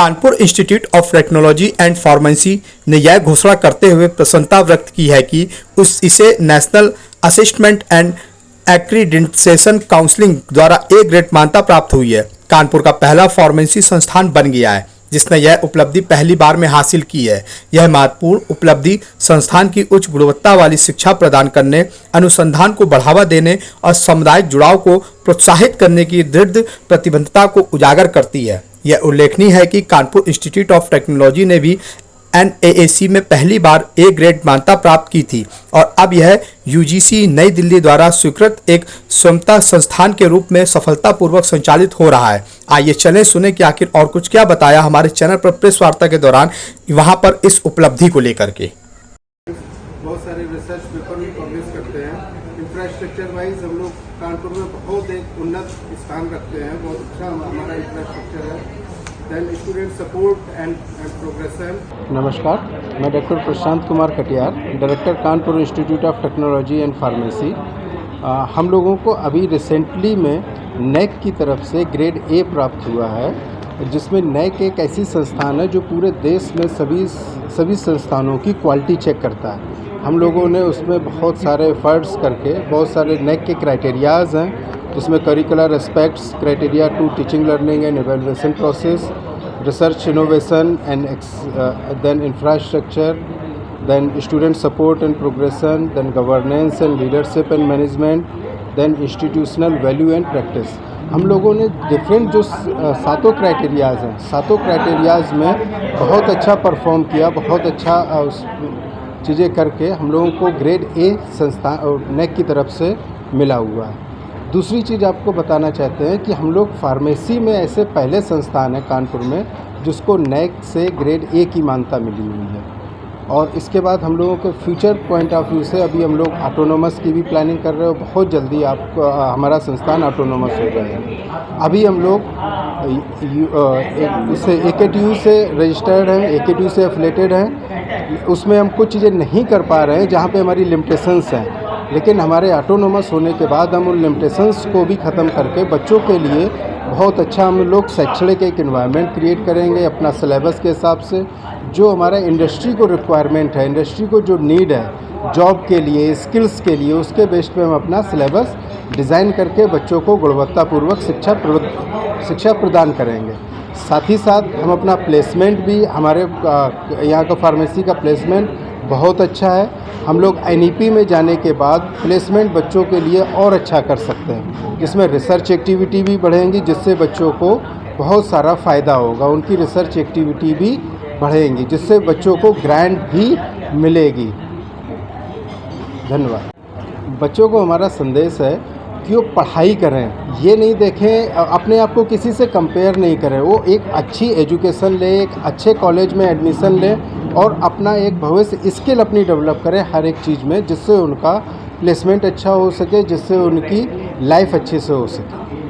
Kanpur institute of technology and pharmacy ने यह घोषणा करते हुए प्रसन्नता व्यक्त की है कि इसे नेशनल असेसमेंट एंड एक्रीडेंटेशन काउंसिलिंग द्वारा ए ग्रेड मान्यता प्राप्त हुई है। कानपुर का पहला फार्मेसी संस्थान बन गया है जिसने यह उपलब्धि पहली बार में हासिल की है। यह महत्वपूर्ण उपलब्धि संस्थान की उच्च गुणवत्ता वाली शिक्षा प्रदान करने, अनुसंधान को बढ़ावा देने और सामुदायिक जुड़ाव को प्रोत्साहित करने की दृढ़ प्रतिबद्धता को उजागर करती है। यह उल्लेखनीय है कि कानपुर इंस्टीट्यूट ऑफ टेक्नोलॉजी ने भी NAAC में पहली बार ए ग्रेड मान्यता प्राप्त की थी और अब यह UGC नई दिल्ली द्वारा स्वीकृत एक स्वयंता संस्थान के रूप में सफलतापूर्वक संचालित हो रहा है। आइए चलें सुने कि आखिर और कुछ क्या बताया हमारे चैनल पर प्रेस वार्ता के दौरान वहां पर इस उपलब्धि को लेकर के। बहुत सारे रिसर्च पेपर भी पब्लिश करते हैं। इंफ्रास्ट्रक्चर वाइज हम लोग कानपुर में बहुत एक उन्नत स्थान रखते हैं। बहुत अच्छा हमारा इंफ्रास्ट्रक्चर है। Then student support and progression. नमस्कार, मैं doctor Prashant Kumar Katiyar, director Kanpur institute of technology and pharmacy. हम लोगों को अभी रिसेंटली में NAAC की तरफ से ग्रेड A प्राप्त हुआ है, जिसमें NAAC एक ऐसी संस्थान है जो पूरे देश में सभी संस्थानों की क्वालिटी चेक करता है। हम लोगों ने उसमें बहुत सारे एफर्ट्स करके बहुत सारे NAAC के क्राइटेरियाज़ हैं, जिसमें curricular aspects, criteria two teaching learning and evaluation process, research innovation and then infrastructure, then student support and progression, then governance and leadership and management, then institutional value and practice. हम लोगों ने different जो सातों criterias हैं, सातों criterias में बहुत अच्छा परफॉर्म किया, बहुत अच्छा चीज़ें करके हम लोगों को ग्रेड A संस्थान NAAC की तरफ से मिला हुआ है। दूसरी चीज़ आपको बताना चाहते हैं कि हम लोग फार्मेसी में ऐसे पहले संस्थान है कानपुर में जिसको NAAC से ग्रेड A की मान्यता मिली हुई है। और इसके बाद हम लोगों के फ्यूचर पॉइंट ऑफ व्यू से अभी हम लोग ऑटोनोमस की भी प्लानिंग कर रहे हो। बहुत जल्दी आपको हमारा संस्थान ऑटोनोमस हो जाएगा। अभी हम लोग इससे AKTU से रजिस्टर्ड हैं, AKTU से एफिलेटेड हैं। उसमें हम कुछ चीज़ें नहीं कर पा रहे हैं जहाँ पे हमारी लिमिटेशंस हैं, लेकिन हमारे ऑटोनोमस होने के बाद हम उन लिमिटेशंस को भी ख़त्म करके बच्चों के लिए बहुत अच्छा हम लोग शैक्षणिक एक एनवायरनमेंट क्रिएट करेंगे अपना सिलेबस के हिसाब से। जो हमारा इंडस्ट्री को रिक्वायरमेंट है, इंडस्ट्री को जो नीड है जॉब के लिए, स्किल्स के लिए, उसके बेस पे हम अपना सिलेबस डिज़ाइन करके बच्चों को गुणवत्तापूर्वक शिक्षा प्रदान करेंगे। साथ ही साथ हम अपना प्लेसमेंट भी, हमारे यहाँ का फार्मेसी का प्लेसमेंट बहुत अच्छा है। हम लोग NEP में जाने के बाद प्लेसमेंट बच्चों के लिए और अच्छा कर सकते हैं, जिसमें रिसर्च एक्टिविटी भी बढ़ेंगी, जिससे बच्चों को बहुत सारा फ़ायदा होगा। उनकी रिसर्च एक्टिविटी भी बढ़ेंगी, जिससे बच्चों को ग्रांट भी मिलेगी। धन्यवाद। बच्चों को हमारा संदेश है कि वो पढ़ाई करें, ये नहीं देखें, अपने आप को किसी से कंपेयर नहीं करें। वो एक अच्छी एजुकेशन लें, एक अच्छे कॉलेज में एडमिशन लें और अपना एक भविष्य स्किल अपनी डेवलप करें हर एक चीज़ में, जिससे उनका प्लेसमेंट अच्छा हो सके, जिससे उनकी लाइफ अच्छे से हो सके।